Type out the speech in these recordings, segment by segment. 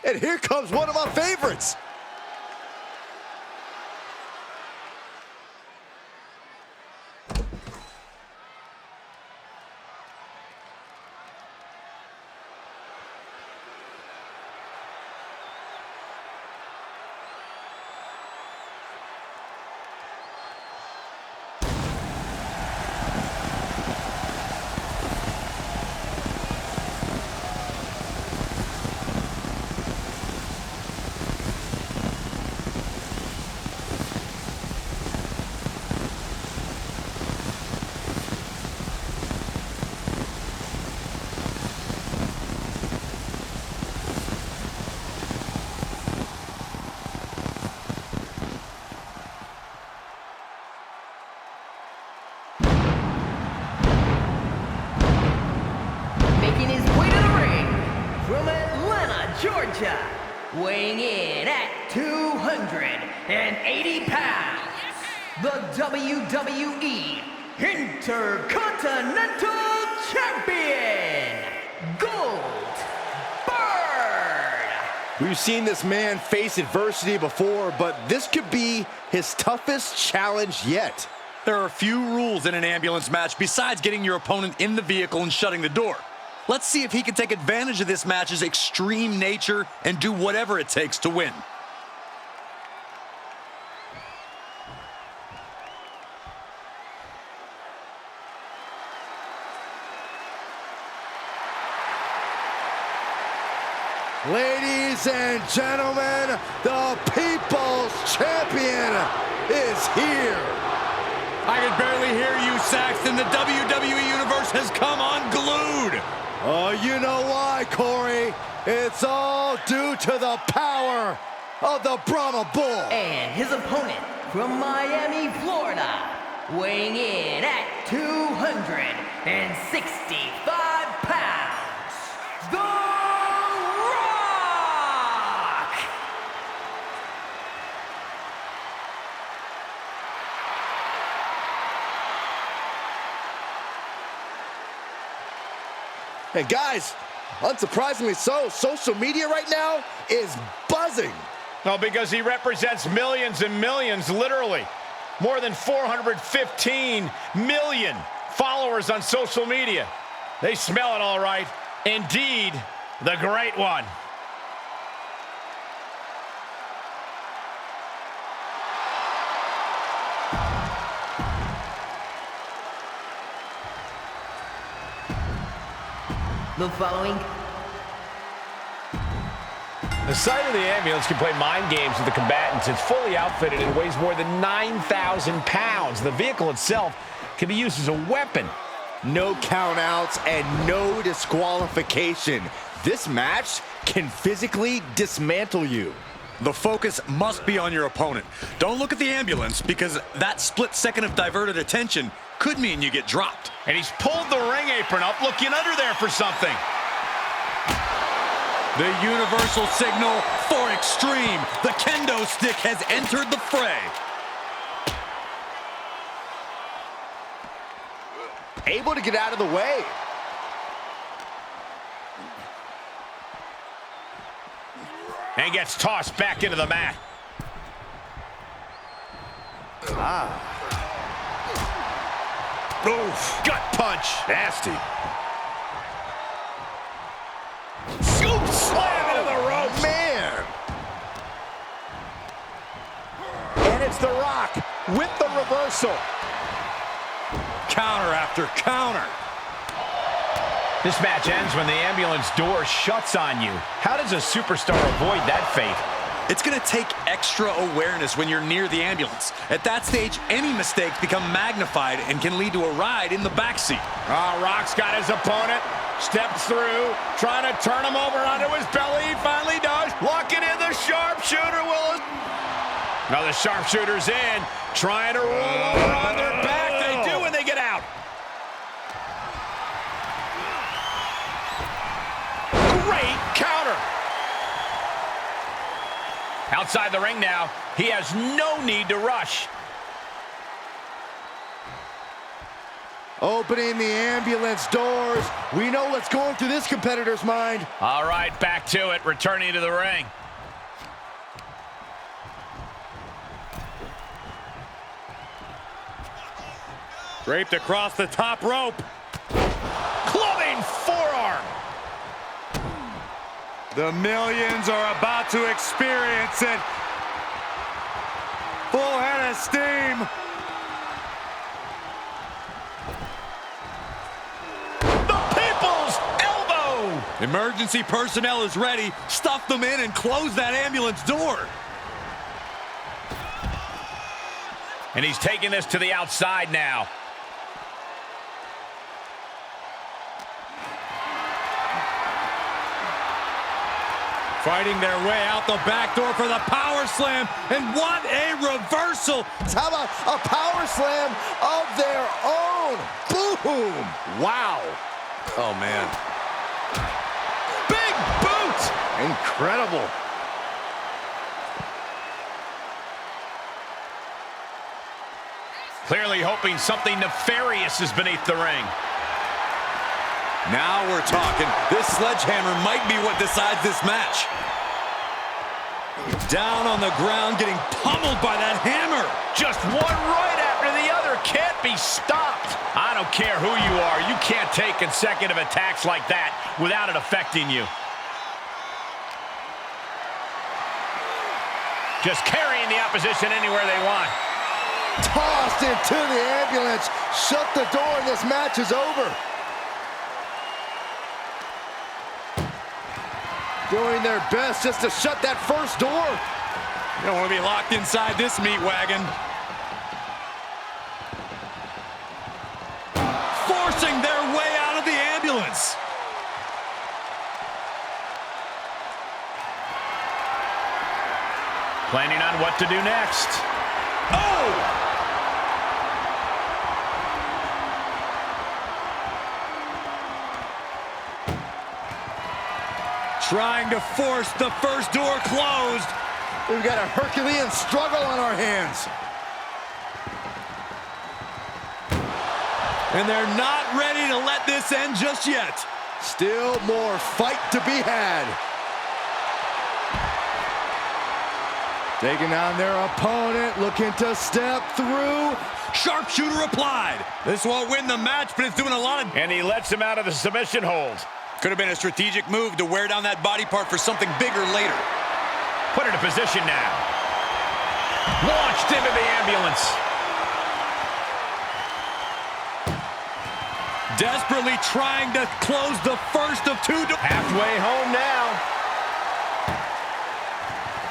And here comes one of my favorites. Georgia, weighing in at 280 pounds, the WWE Intercontinental Champion, Goldberg. We've seen this man face adversity before, but this could be his toughest challenge yet. There are few rules in an ambulance match besides getting your opponent in the vehicle and shutting the door. Let's see if he can take advantage of this match's extreme nature and do whatever it takes to win. Ladies and gentlemen, the People's Champion is here. I can barely hear you, Saxton. The WWE Universe has come unglued. Oh, you know why, Corey? It's all due to the power of the Brahma Bull. And his opponent from Miami, Florida, weighing in at 265 pounds, The Rock! And guys, unsurprisingly so, social media right now is buzzing. No, because he represents millions and millions, literally. More than 415 million followers on social media. They smell it all right. Indeed, the Great One. The following. The sight of the ambulance can play mind games with the combatants. It's fully outfitted and weighs more than 9,000 pounds. The vehicle itself can be used as a weapon. No countouts and no disqualification. This match can physically dismantle you. The focus must be on your opponent. Don't look at the ambulance, because that split second of diverted attention could mean you get dropped. And he's pulled the ring apron up, looking under there for something. The universal signal for extreme. The kendo stick has entered the fray. Able to get out of the way. And gets tossed back into the mat. Oof, gut punch. Nasty. Scoop slam into the ropes. Man. And it's The Rock with the reversal. Counter after counter. This match ends when the ambulance door shuts on you. How does a superstar avoid that fate? It's going to take extra awareness when you're near the ambulance. At that stage, any mistakes become magnified and can lead to a ride in the backseat. Rock's got his opponent, steps through, trying to turn him over onto his belly. He finally does. Locking in the sharpshooter, Willis. Now the sharpshooter's in, trying to roll over on their back. They do when they get out. Great counter. Outside the ring now, he has no need to rush. Opening the ambulance doors. We know what's going through this competitor's mind. All right, back to it, returning to the ring. Draped across the top rope. Clubbing forearm. The millions are about to experience it. Full head of steam. Emergency personnel is ready. Stuff them in and close that ambulance door. And he's taking this to the outside now. Fighting their way out the back door for the power slam. And what a reversal. How about a power slam of their own? Boom. Wow. Oh, man. Big boot! Incredible. Clearly hoping something nefarious is beneath the ring. Now we're talking. This sledgehammer might be what decides this match. Down on the ground, getting pummeled by that hammer. Just one right after the other. Can't be stopped. I don't care who you are. You can't take consecutive attacks like that without it affecting you. Just carrying the opposition anywhere they want. Tossed into the ambulance. Shut the door and this match is over. Doing their best just to shut that first door. You don't want to be locked inside this meat wagon. Forcing their way out of the ambulance. Planning on what to do next. Oh! Trying to force the first door closed. We've got a Herculean struggle on our hands. And they're not ready to let this end just yet. Still more fight to be had. Taking on their opponent, looking to step through. Sharpshooter applied. This won't win the match, but it's doing a lot of... And he lets him out of the submission hold. Could have been a strategic move to wear down that body part for something bigger later. Put it in position now. Launched into the ambulance. Desperately trying to close the first of two doors. Halfway home now.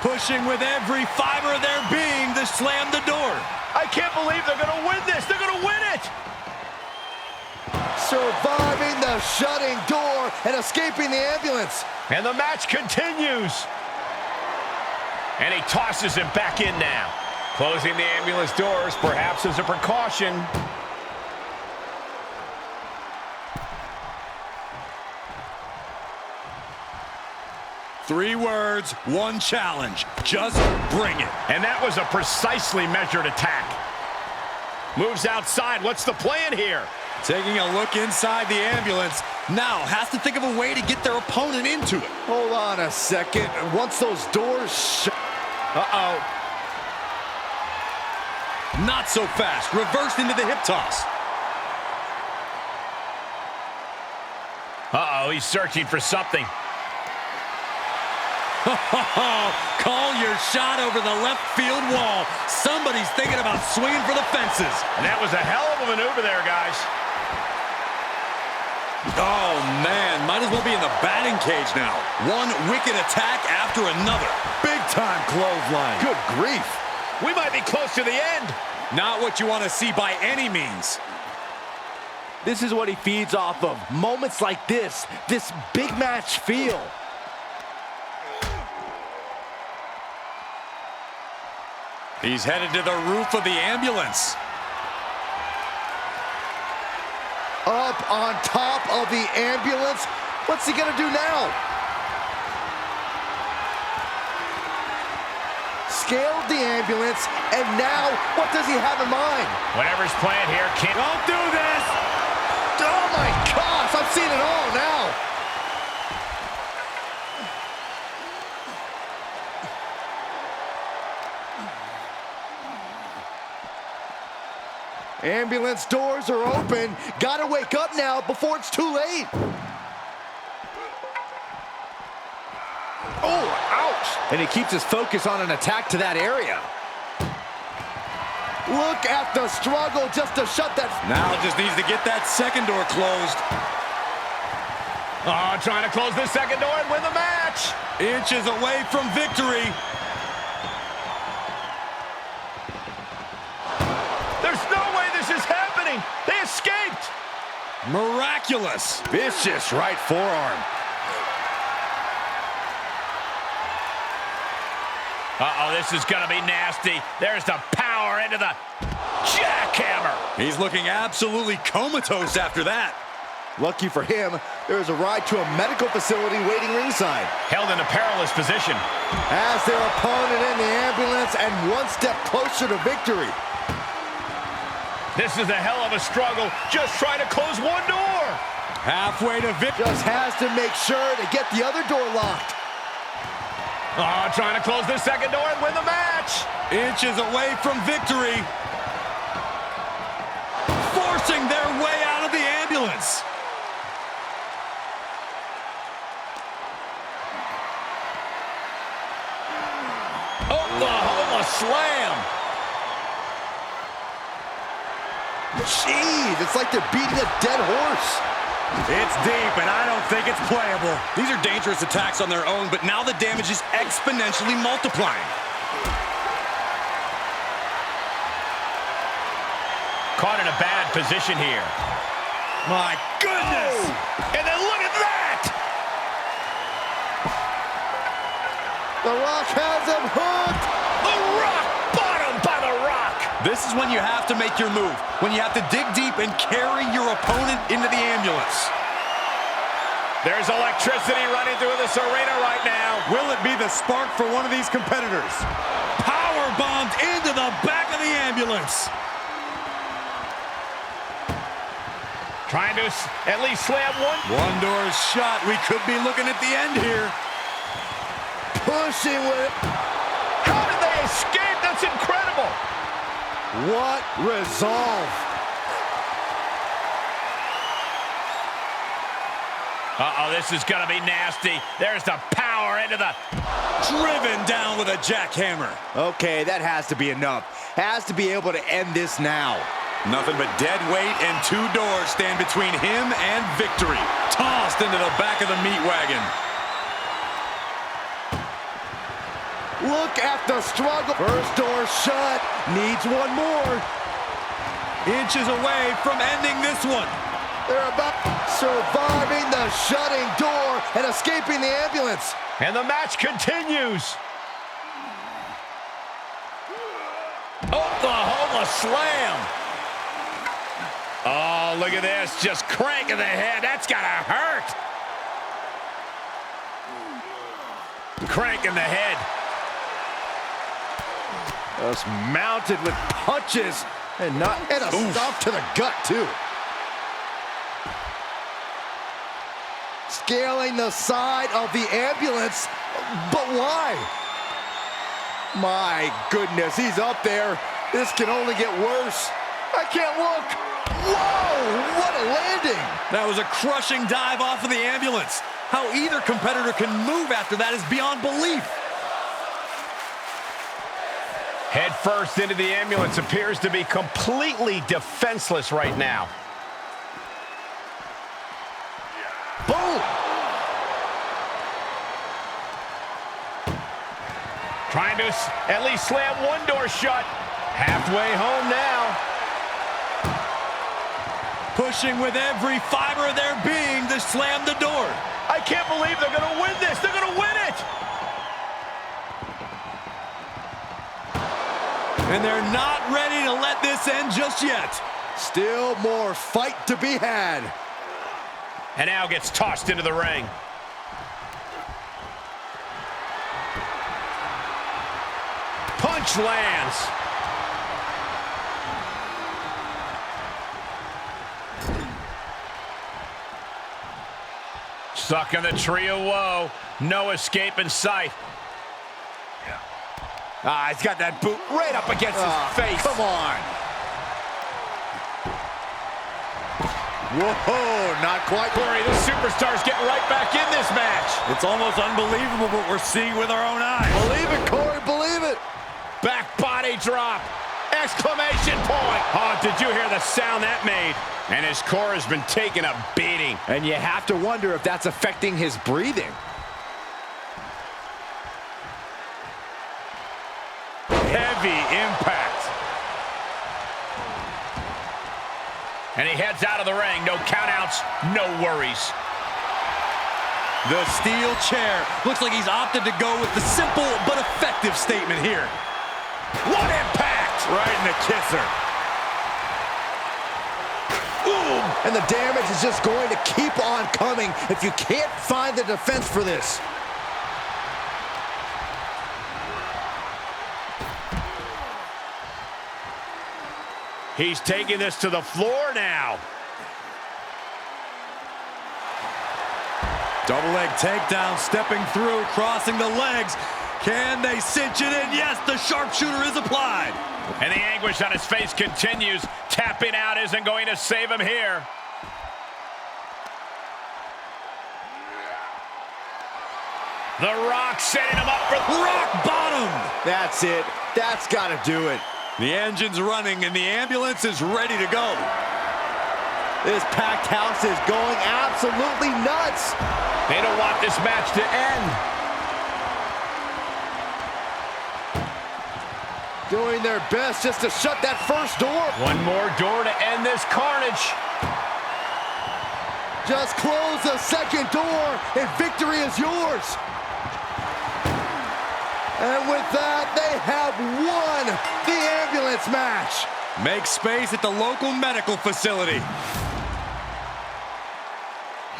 Pushing with every fiber of their being to slam the door. I can't believe they're going to win this. They're going to win it. Surviving the shutting door and escaping the ambulance. And the match continues. And he tosses him back in now. Closing the ambulance doors, perhaps as a precaution. Three words, one challenge. Just bring it. And that was a precisely measured attack. Moves outside. What's the plan here? Taking a look inside the ambulance. Now has to think of a way to get their opponent into it. Hold on a second. Once those doors shut. Uh-oh. Not so fast. Reversed into the hip toss. Uh-oh, he's searching for something. Call your shot over the left field wall. Somebody's thinking about swinging for the fences. And that was a hell of a maneuver there, guys. Oh, man. Might as well be in the batting cage now. One wicked attack after another. Big-time clothesline. Good grief. We might be close to the end. Not what you want to see by any means. This is what he feeds off of. Moments like this big match feel. He's headed to the roof of the ambulance. Up on top of the ambulance. What's he gonna do now? Scaled the ambulance, and now what does he have in mind? Whatever's planned here can't... Don't do this! seen it all now. Ambulance doors are open. Gotta wake up now before it's too late. Oh, ouch! And he keeps his focus on an attack to that area. Look at the struggle just to shut that. Now just needs to get that second door closed. Oh, trying to close the second door and win the match. Inches away from victory. There's no way this is happening. They escaped. Miraculous. Vicious right forearm. Uh-oh, this is going to be nasty. There's the power into the jackhammer. He's looking absolutely comatose after that. Lucky for him, there's a ride to a medical facility waiting ringside. Held in a perilous position. Has their opponent in the ambulance and one step closer to victory. This is a hell of a struggle. Just trying to close one door. Halfway to victory. Just has to make sure to get the other door locked. Oh, trying to close the second door and win the match. Inches away from victory. Forcing their way out of the ambulance. Oklahoma slam. Jeez, it's like they're beating a dead horse. It's deep, and I don't think it's playable. These are dangerous attacks on their own, but now the damage is exponentially multiplying. Caught in a bad position here. My goodness! Oh, and then look at that! The Rock has him hooked. The Rock bottom by the Rock. This is when you have to make your move, when you have to dig deep and carry your opponent into the ambulance. There's electricity running through this arena right now. Will it be the spark for one of these competitors? Power bombed into the back of the ambulance. Trying to at least slam one. One door is shut. We could be looking at the end here. Pushing with it. How did they escape? That's incredible. What resolve. Uh-oh, this is going to be nasty. There's the power into the... Driven down with a jackhammer. Okay, that has to be enough. Has to be able to end this now. Nothing but dead weight and two doors stand between him and victory. Tossed into the back of the meat wagon. Look at the struggle. First door shut. Needs one more. Inches away from ending this one. They're about surviving the shutting door and escaping the ambulance. And the match continues. Oklahoma slam. Oh, look at this. Just cranking the head. That's got to hurt. Cranking the head. Just mounted with punches and a stomp to the gut, too. Scaling the side of the ambulance, but why? My goodness, he's up there. This can only get worse. I can't look. Whoa, what a landing. That was a crushing dive off of the ambulance. How either competitor can move after that is beyond belief. Head first into the ambulance, appears to be completely defenseless right now. Boom. Trying to at least slam one door shut. Halfway home now. Pushing with every fiber of their being to slam the door. I can't believe they're going to win this. They're going to win it. And they're not ready to let this end just yet. Still more fight to be had. And now gets tossed into the ring. Punch lands. Stuck in the tree of woe. No escape in sight. He's got that boot right up against his face. Come on. Whoa, not quite. Corey, the superstar's getting right back in this match. It's almost unbelievable what we're seeing with our own eyes. Believe it, Corey, believe it. Back body drop. Exclamation point. Oh, did you hear the sound that made? And his core has been taking a beating. And you have to wonder if that's affecting his breathing. Heavy impact. And he heads out of the ring. No countouts, no worries. The steel chair. Looks like he's opted to go with the simple but effective statement here. What impact! Right in the kisser. Boom! And the damage is just going to keep on coming if you can't find the defense for this. He's taking this to the floor now. Double leg takedown, stepping through, crossing the legs. Can they cinch it in? Yes, the sharpshooter is applied. And the anguish on his face continues. Tapping out isn't going to save him here. The Rock setting him up for Rock bottom. That's it. That's got to do it. The engine's running and the ambulance is ready to go. This packed house is going absolutely nuts. They don't want this match to end. Doing their best just to shut that first door. One more door to end this carnage. Just close the second door and victory is yours. And with that, they have won the ambulance match. Make space at the local medical facility.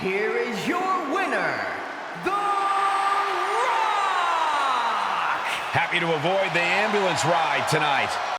Here is your winner, The Rock! Happy to avoid the ambulance ride tonight.